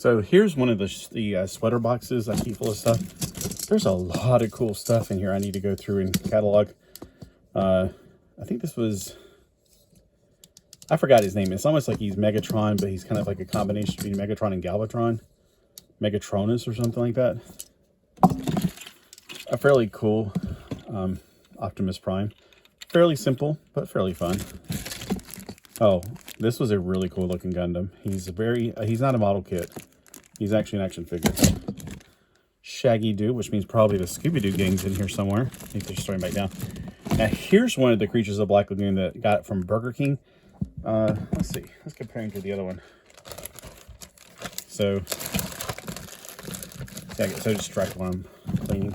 So here's one of the sweater boxes I keep full of stuff. There's a lot of cool stuff in here I need to go through and catalog. I think this was, I forgot his name. It's almost like he's Megatron, but he's kind of like a combination between Megatron and Galvatron. Megatronus or something like that. A fairly cool Optimus Prime. Fairly simple, but fairly fun. Oh, this was a really cool looking Gundam. He's he's not a model kit. He's actually an action figure. Shaggy-Doo, which means probably the Scooby-Doo gang's in here somewhere. I need to just throw him back down. Now, here's one of the creatures of Black Lagoon that got it from Burger King. Let's see. Let's compare him to the other one. So, yeah, I get so distracted when I'm cleaning.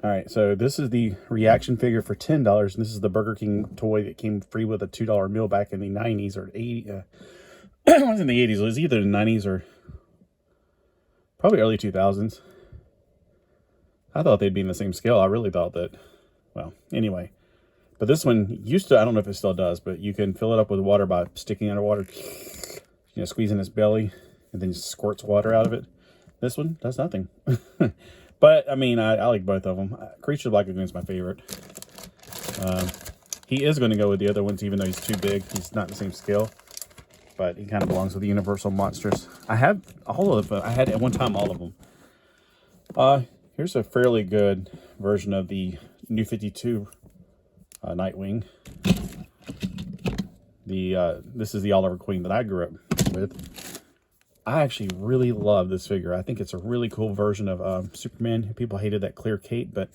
All right, so this is the reaction figure for $10, and this is the Burger King toy that came free with a $2 meal back in the 90s or 80s. It was in the 80s. It was either the 90s or probably early 2000s. I thought they'd be in the same scale. I really thought that, well, anyway. But this one used to, I don't know if it still does, but you can fill it up with water by sticking underwater, you know, squeezing its belly, and then just squirts water out of it. This one does nothing. But, I mean, I like both of them. Creature of Black Lagoon is my favorite. He is going to go with the other ones, even though he's too big. He's not the same scale. But he kind of belongs with the Universal Monsters. I have all of them. I had at one time all of them. Here's a fairly good version of the New 52 Nightwing. This is the Oliver Queen that I grew up with. I actually really love this figure. I think it's a really cool version of Superman. People hated that clear cape, but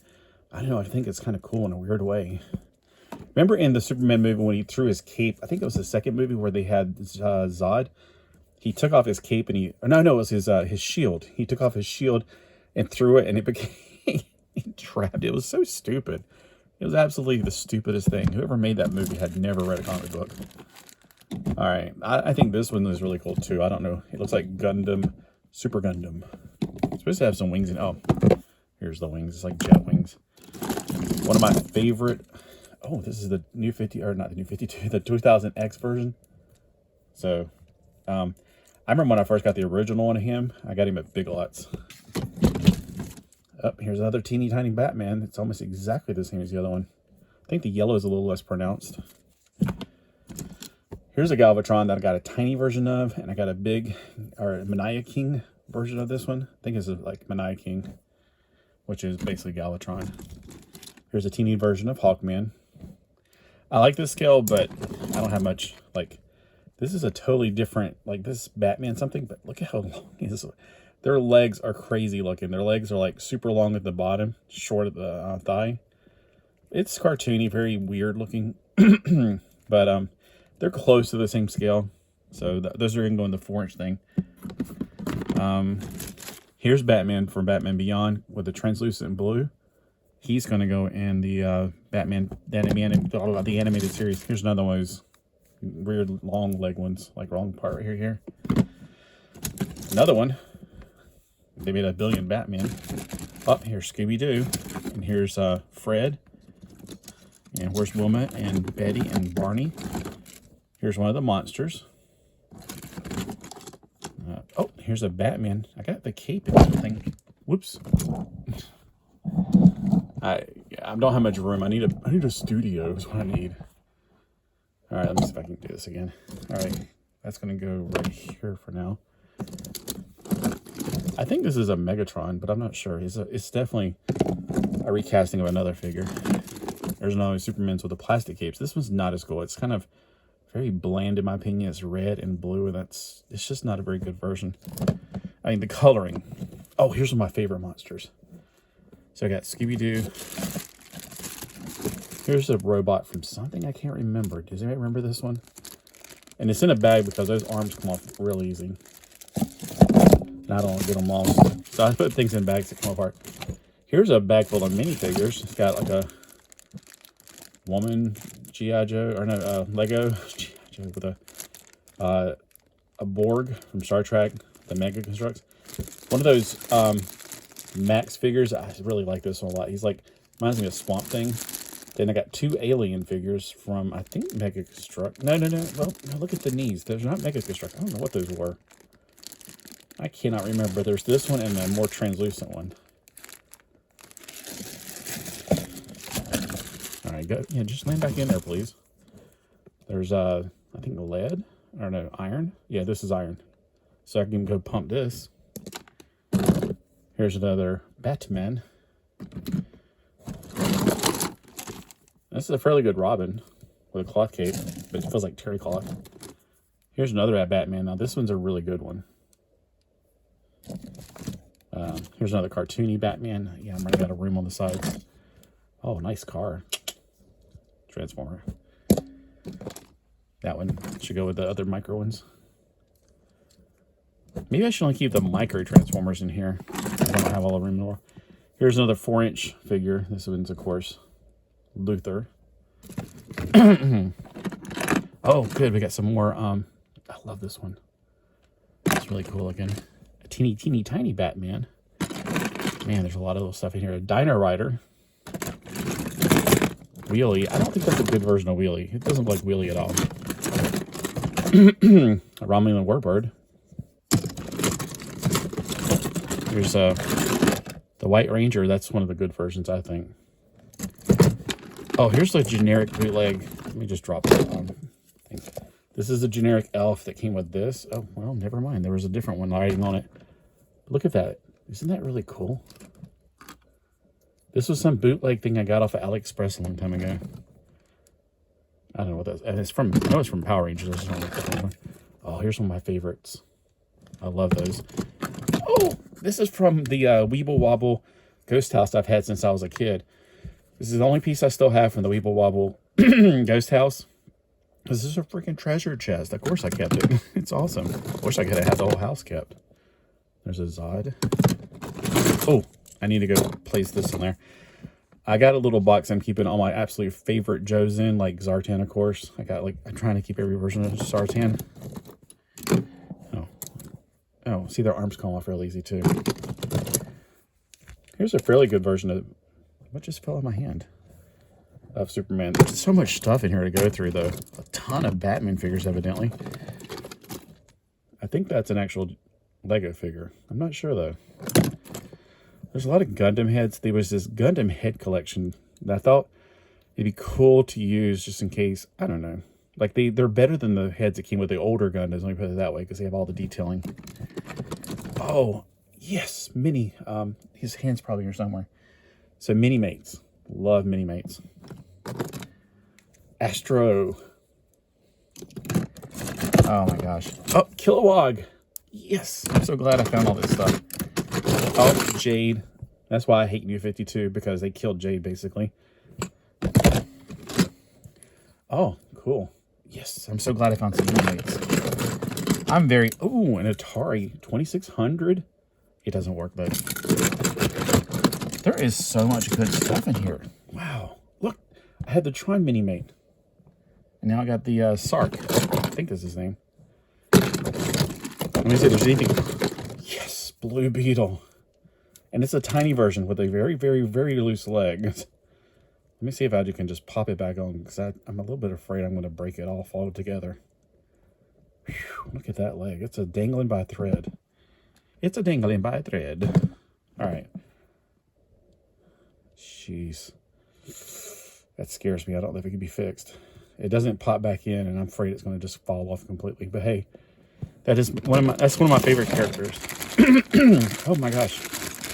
I don't know. I think it's kind of cool in a weird way. Remember in the Superman movie when he threw his cape? I think it was the second movie where they had Zod. He took off his cape and it was his shield. He took off his shield and threw it, and it became trapped. It was so stupid. It was absolutely the stupidest thing. Whoever made that movie had never read a comic book. All right, I think this one is really cool too. I don't know. It looks like Gundam, Super Gundam. It's supposed to have some wings in. Oh, here's the wings. It's like jet wings. One of my favorite. Oh, this is the new 50, or not the new 52, the 2000X version. So, I remember when I first got the original one of him. I got him at Big Lots. Oh, here's another teeny tiny Batman. It's almost exactly the same as the other one. I think the yellow is a little less pronounced. Here's a Galvatron that I got a tiny version of, and I got a big, or Mania King version of this one. I think it's like Mania King, which is basically Galvatron. Here's a teeny version of Hawkman. I like this scale, but I don't have much, like, this is a totally different, like, this Batman something, but look at how long he is. Their legs are crazy looking. Their legs are, like, super long at the bottom, short at the thigh. It's cartoony, very weird looking, but, they're close to the same scale, so those are going to go in the 4-inch thing. Here's Batman from Batman Beyond with the translucent blue. He's going to go in the Batman, the animated series. Here's another one of those weird long leg ones, like wrong part right here. Another one. They made a billion Batman. Oh, here's Scooby-Doo, and here's Fred, and where's Wilma and Betty and Barney. Here's one of the monsters. Oh, here's a Batman. I got the cape and everything. Whoops. I don't have much room. I need a studio is what I need. All right, let me see if I can do this again. All right, that's gonna go right here for now. I think this is a Megatron, but I'm not sure. It's definitely a recasting of another figure. There's another Superman's with the plastic capes. This one's not as cool. It's kind of very bland in my opinion. It's red and blue, and it's just not a very good version. I mean, the coloring. Oh, here's one of my favorite monsters. So I got Scooby-Doo. Here's a robot from something I can't remember. Does anybody remember this one? And it's in a bag because those arms come off real easy. And I don't get them all. So I put things in bags that come apart. Here's a bag full of minifigures. It's got like a woman G.I. Joe, or no, Lego G.I. Joe with a Borg from Star Trek, the Mega Constructs. One of those Max figures. I really like this one a lot. He's like, reminds me of Swamp Thing. Then I got 2 alien figures from, I think, Mega Construct. No. Well, look at the knees. Those are not Mega Construct. I don't know what those were. I cannot remember. There's this one and a more translucent one. All right, go. Yeah, just land back in there, please. There's I think lead or no iron. Yeah, this is iron. So I can go pump this. Here's another Batman. This is a fairly good Robin with a cloth cape, but it feels like terry cloth. Here's another Batman. Now this one's a really good one. Here's another cartoony Batman. Yeah, I'm running out of room on the sides. Oh, nice car. Transformer. That one should go with the other micro ones. Maybe I should only keep the micro transformers in here. I don't have all the room in the world. Here's another 4-inch figure. This one's, of course, Luther. Oh, good. We got some more. I love this one. It's really cool looking. A teeny, teeny, tiny Batman. Man, there's a lot of little stuff in here. A Dino Rider. Wheelie. I don't think that's a good version of Wheelie. It doesn't look like Wheelie at all. A Romulan Warbird. Here's the White Ranger. That's one of the good versions, I think. Oh, here's the generic bootleg. Let me just drop that on. This is the generic elf that came with this. Oh, well, never mind. There was a different one riding on it. Look at that. Isn't that really cool? This was some bootleg thing I got off of AliExpress a long time ago. I don't know what that is. And it's from, I know it's from Power Rangers. I just don't know what that one. Oh, here's one of my favorites. I love those. Oh, this is from the Weeble Wobble Ghost House I've had since I was a kid. This is the only piece I still have from the Weeble Wobble Ghost House. This is a freaking treasure chest. Of course I kept it. It's awesome. Wish I could have had the whole house kept. There's a Zod. Oh, I need to go place this in there. I got a little box I'm keeping all my absolute favorite Joes in, like Zartan, of course. I got like, I'm trying to keep every version of Zartan. Oh, see, their arms come off real easy too. Here's a fairly good version of, what just fell in my hand? Of Superman. There's so much stuff in here to go through, though. A ton of Batman figures, evidently. I think that's an actual Lego figure. I'm not sure, though. There's a lot of Gundam heads. There was this Gundam head collection that I thought it'd be cool to use just in case. I don't know. Like, they're better than the heads that came with the older Gundams. Let me put it that way, because they have all the detailing. Oh, yes, Mini. His hand's probably here somewhere. So, Mini Mates. Love Mini Mates. Astro. Oh, my gosh. Oh, Kilowog. Yes, I'm so glad I found all this stuff. Oh, Jade. That's why I hate New 52, because they killed Jade, basically. Oh, cool. Yes, I'm so glad I found some Mini Mates. I'm very... Oh, an Atari 2600. It doesn't work, but... There is so much good stuff in here. Wow. Look, I had the Tron Mini Mate. And now I got the Sark. I think that's his name. Let me see if there's anything... Yes, Blue Beetle. And it's a tiny version with a very, very, very loose leg. Let me see if I can just pop it back on, because I'm a little bit afraid I'm going to break it off altogether. Whew, look at that leg. It's a dangling by a thread. It's a dangling by a thread. All right. Jeez. That scares me. I don't know if it can be fixed. It doesn't pop back in, and I'm afraid it's going to just fall off completely. But hey, that's one of my favorite characters. Oh my gosh.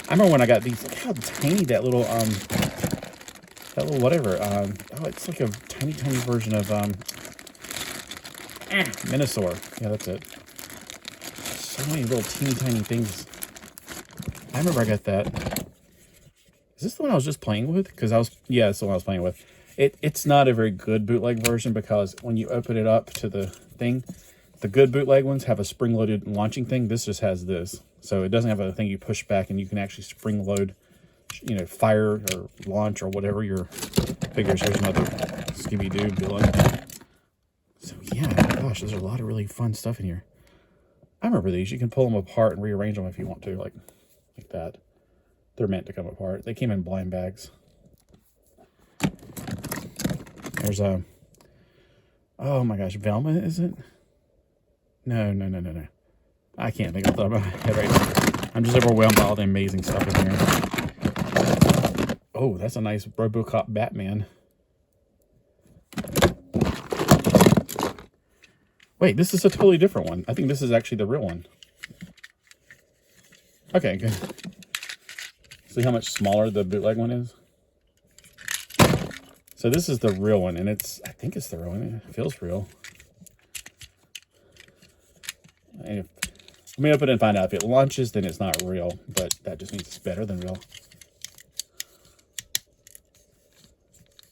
I remember when I got these. Look how tiny that little whatever. Oh, it's like a tiny, tiny version of Minosaur. Yeah, that's it. So many little teeny tiny things. I remember I got that. Is this the one I was just playing with? Because yeah, it's the one I was playing with. It's not a very good bootleg version, because when you open it up to the thing, the good bootleg ones have a spring-loaded launching thing. This just has this. So it doesn't have a thing you push back and you can actually spring-load, you know, fire or launch or whatever your figures. Here's another Scooby-Doo villain. So yeah, gosh, there's a lot of really fun stuff in here. I remember these. You can pull them apart and rearrange them if you want to, like that. They're meant to come apart. They came in blind bags. There's a... Oh my gosh, Velma, is it? No. I can't think of the top of my head right now. I'm just overwhelmed by all the amazing stuff in here. Oh, that's a nice RoboCop Batman. Wait, this is a totally different one. I think this is actually the real one. Okay, good. See how much smaller the bootleg one is? So this is the real one, and I think it's the real one. It feels real. And let me open it and find out. If it launches, then it's not real, but that just means it's better than real.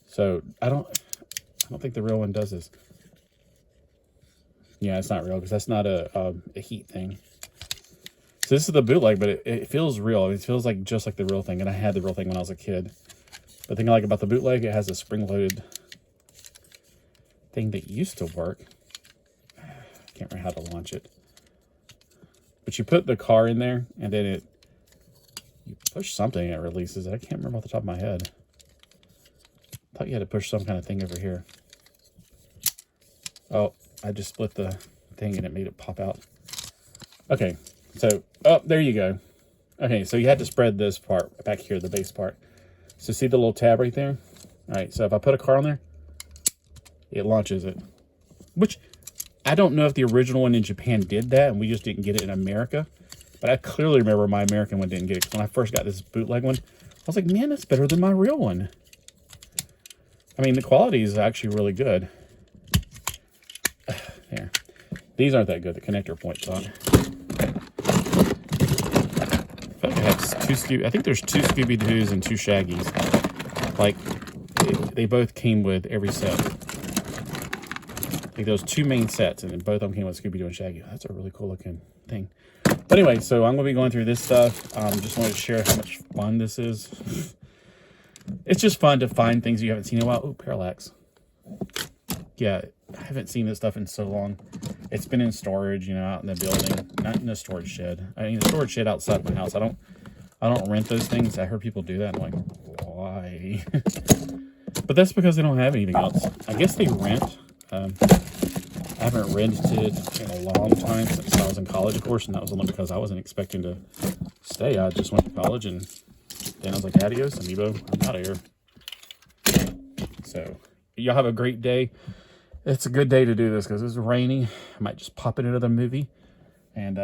So I don't think the real one does this. Yeah, it's not real because that's not a heat thing. So this is the bootleg, but it feels real. It feels like just like the real thing, and I had the real thing when I was a kid. The thing I like about the bootleg, it has a spring-loaded thing that used to work. I can't remember how to launch it. But you put the car in there, and then you push something, and it releases it. I can't remember off the top of my head. I thought you had to push some kind of thing over here. Oh, I just split the thing and it made it pop out. Okay, so, oh, there you go. Okay, so you had to spread this part back here, the base part. So see the little tab right there? All right, so if I put a car on there, it launches it. Which, I don't know if the original one in Japan did that and we just didn't get it in America. But I clearly remember my American one didn't get it. Because when I first got this bootleg one, I was like, man, that's better than my real one. I mean, the quality is actually really good. There. These aren't that good, the connector points on. I feel like I have I think there's 2 Scooby-Doos and 2 Shaggies. Like, they both came with every set. Like those 2 main sets, and then both of them came with Scooby-Doo and Shaggy. That's a really cool looking thing. But anyway, so I'm going to be going through this stuff. Just wanted to share how much fun this is. It's just fun to find things you haven't seen in a while. Oh, parallax. Yeah, I haven't seen this stuff in so long. It's been in storage, you know, out in the building, not in the storage shed. I mean, the storage shed outside my house. I don't rent those things. I heard people do that. I'm like, why? But that's because they don't have anything else. I guess they rent. I haven't rented in a long time since I was in college, of course, and that was only because I wasn't expecting to stay. I just went to college, and then I was like, adios, amiibo, I'm out of here. So, y'all have a great day. It's a good day to do this because it's rainy. I might just pop in another movie and,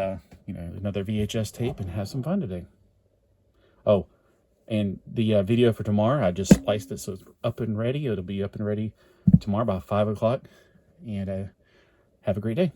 you know, another VHS tape and have some fun today. Oh, and the video for tomorrow, I just spliced it so it's up and ready. It'll be up and ready tomorrow by 5 o'clock. And have a great day.